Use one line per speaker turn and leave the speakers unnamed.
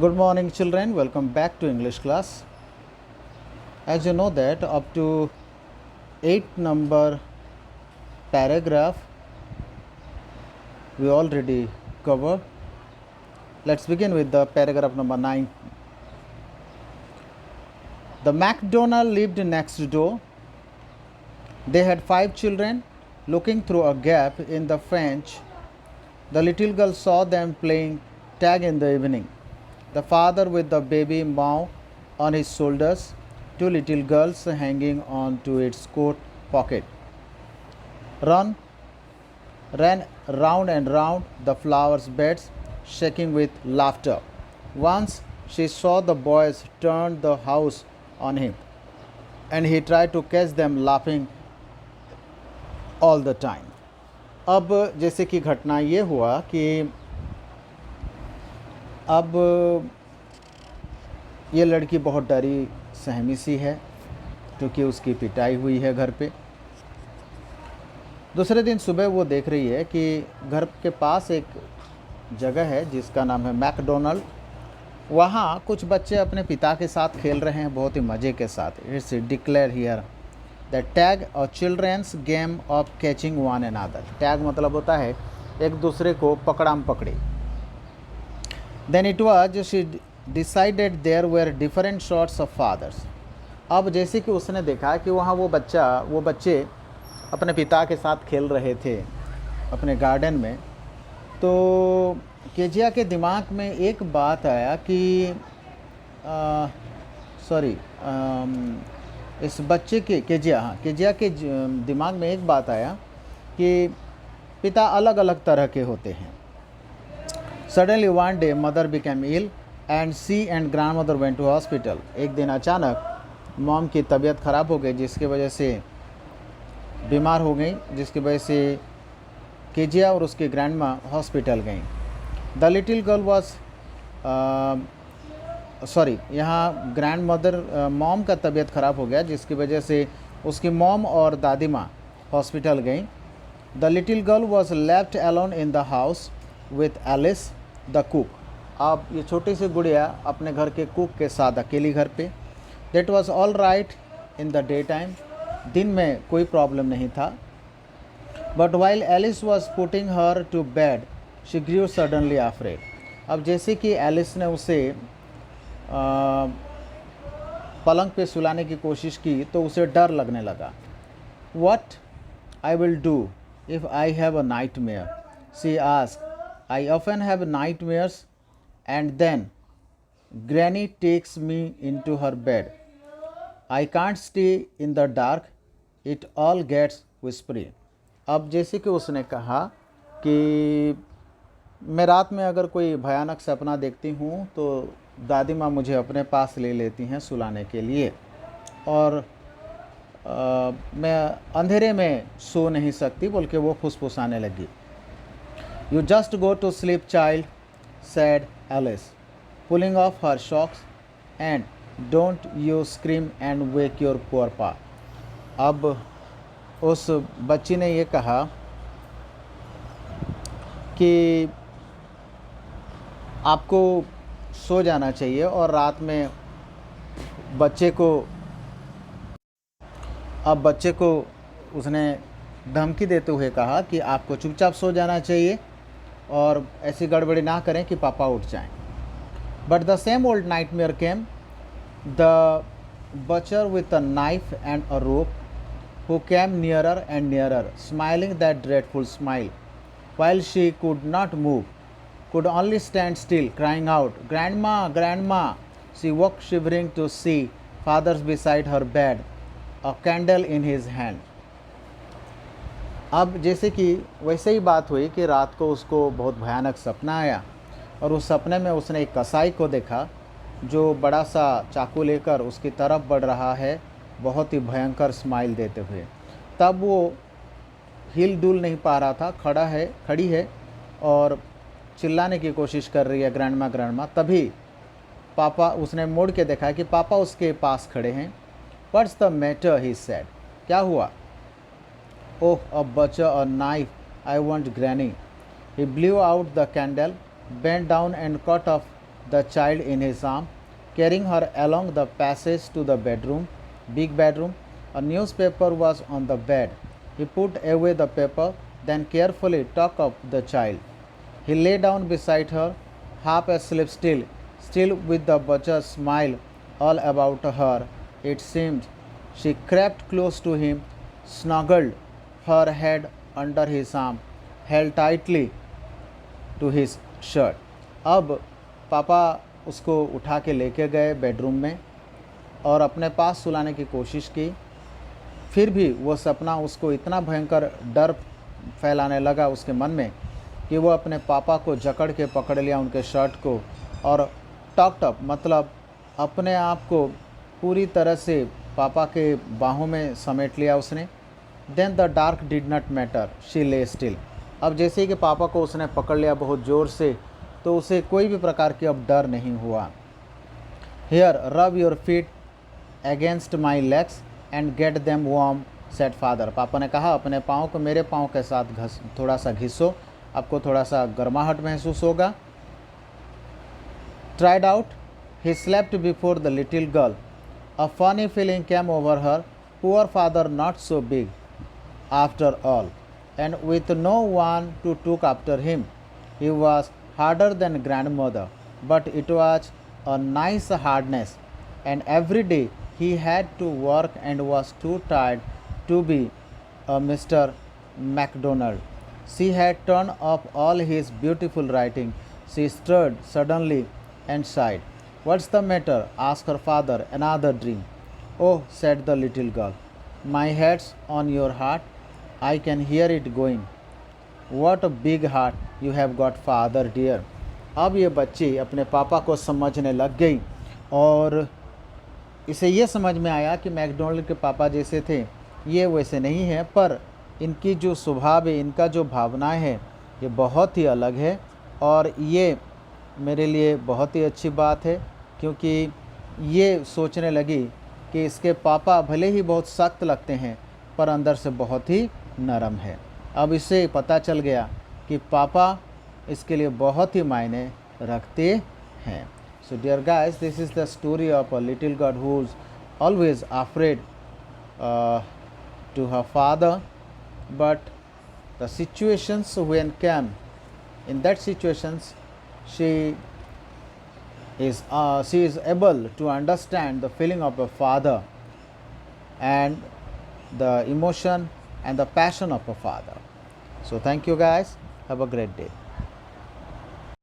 Good morning, children. Welcome back to English class. As you know that up to 8 number paragraph we already covered. Let's begin with the paragraph number 9. The MacDonald lived next door. They had 5 children. Looking through a gap in the fence, the little girl saw them playing tag in the evening. The father with the baby Mao on his shoulders, 2 little girls hanging on to its coat pocket. Ran round and round the flowers beds, shaking with laughter. Once she saw the boys turn the house on him, and he tried to catch them laughing all the time. अब जैसे कि घटना ये हुआ कि अब ये लड़की बहुत डरी सहमी सी है क्योंकि उसकी पिटाई हुई है घर पे। दूसरे दिन सुबह वो देख रही है कि घर के पास एक जगह है जिसका नाम है मैकडोनल्ड। वहाँ कुछ बच्चे अपने पिता के साथ खेल रहे हैं बहुत ही मज़े के साथ। It's declare here the tag or children's game of catching one another. Tag मतलब होता है एक दूसरे को पकड़ाम पकड़ी। Then it was she decided there were different sorts of fathers. अब जैसे कि उसने देखा कि वहाँ वो बच्चे अपने पिता के साथ खेल रहे थे अपने गार्डन में, तो केजिया के दिमाग में एक बात आया कि इस बच्चे के केजिया के दिमाग में एक बात आया कि पिता अलग अलग तरह के होते हैं। Suddenly one day mother became ill and she and grandmother went to hospital. एक दिन अचानक मॉम की तबीयत ख़राब हो गई, जिसकी वजह से बीमार हो गई, जिसकी वजह से केजिया और उसकी ग्रैंड माँ हॉस्पिटल गई। द लिटिल गर्ल वॉज यहाँ ग्रैंड मदर मॉम का तबीयत ख़राब हो गया, जिसकी वजह से उसकी मॉम और दादी माँ हॉस्पिटल गई। The little girl was left alone in the house with Alice the cook. अब ये छोटी सी गुड़िया अपने घर के कुक के साथ अकेली घर पे। That was all right in the daytime. दिन में कोई प्रॉब्लम नहीं था। But while Alice was putting her to bed she grew suddenly afraid. अब जैसे कि एलिस ने उसे पलंग पे सुलाने की कोशिश की तो उसे डर लगने लगा। What I will do if I have a nightmare she ask. I often have nightmares and then granny takes me into her bed. I can't stay in the dark it all gets whispery. अब जैसे कि उसने कहा कि मैं रात में अगर कोई भयानक सपना देखती हूँ तो दादी माँ मुझे अपने पास ले लेती हैं सुलाने के लिए, और मैं अंधेरे में सो नहीं सकती बोल के वो फुसफुसाने लगी। You just go to sleep child said Alice pulling off her socks and don't you scream and wake your poor pa. अब उस बच्ची ने ये कहा कि आपको सो जाना चाहिए, और रात में बच्चे को उसने धमकी देते हुए कहा कि आपको चुपचाप सो जाना चाहिए और ऐसी गड़बड़ी ना करें कि पापा उठ जाएं। But the same old nightmare came the butcher with a knife and a rope who came nearer and nearer, smiling that dreadful smile, while she could not move, could only stand still, crying out, "Grandma, Grandma!" She woke shivering to see father beside her bed, a candle in his hand. अब जैसे कि वैसे ही बात हुई कि रात को उसको बहुत भयानक सपना आया, और उस सपने में उसने एक कसाई को देखा जो बड़ा सा चाकू लेकर उसकी तरफ बढ़ रहा है, बहुत ही भयंकर स्माइल देते हुए। तब वो हिल डुल नहीं पा रहा था, खड़ी है और चिल्लाने की कोशिश कर रही है, ग्रैंडमा ग्रैंडमा। तभी पापा, उसने मुड़ के देखा कि पापा उसके पास खड़े हैं। What's the matter he said. क्या हुआ? Oh a butcher a knife I want granny. He blew out the candle, bent down and cut off the child in his arm, carrying her along the passage to the bedroom, big bedroom. A newspaper was on the bed. He put away the paper, then carefully took up the child. He lay down beside her, half asleep still with the butcher's smile all about her. It seemed she crept close to him, snuggled her head under his arm, held tightly to his shirt. अब पापा उसको उठा के लेके गए bedroom में और अपने पास सुलाने की कोशिश की। फिर भी वो सपना उसको इतना भयंकर डर फैलाने लगा उसके मन में कि वो अपने पापा को जकड़ के पकड़ लिया उनके शर्ट को और टॉक्ड अप मतलब अपने आप को पूरी तरह से पापा के बाहों में समेट लिया उसने। Then the dark did not matter, she lay still. अब जैसे ही कि पापा को उसने पकड़ लिया बहुत ज़ोर से तो उसे कोई भी प्रकार की अब डर नहीं हुआ। Here rub your feet against my legs and get them warm, said father. पापा ने कहा अपने पाँव को मेरे पाँव के साथ थोड़ा सा घिसो, आपको थोड़ा सा गर्माहट महसूस होगा। Tried out, he slept before the little girl. A funny feeling came over her, poor father not so big after all, and with no one to took after him. He was harder than grandmother, but it was a nice hardness, and every day he had to work and was too tired to be a Mr. MacDonald. She had turned up all his beautiful writing. She stirred suddenly and sighed. What's the matter? Asked her father. Another dream. Oh, said the little girl. My head's on your heart. I can hear it going. What a big heart you have got, father dear. अब ये बच्ची अपने पापा को समझने लग गई और इसे ये समझ में आया कि मैकडोनल्ड के पापा जैसे थे ये वैसे नहीं है, पर इनकी जो स्वभाव है, इनका जो भावनाएं है ये बहुत ही अलग है और ये मेरे लिए बहुत ही अच्छी बात है क्योंकि ये सोचने लगी कि इसके पापा भले ही बहुत सख्त लगते हैं पर अंदर से बहुत ही नरम है। अब इसे पता चल गया कि पापा इसके लिए बहुत ही मायने रखते हैं। So dear guys, this is the story of a little girl who is always afraid to her father, but the situations when came in that situations she is able to understand the feeling of a father and the emotion and the passion of a father. So thank you guys, have a great day.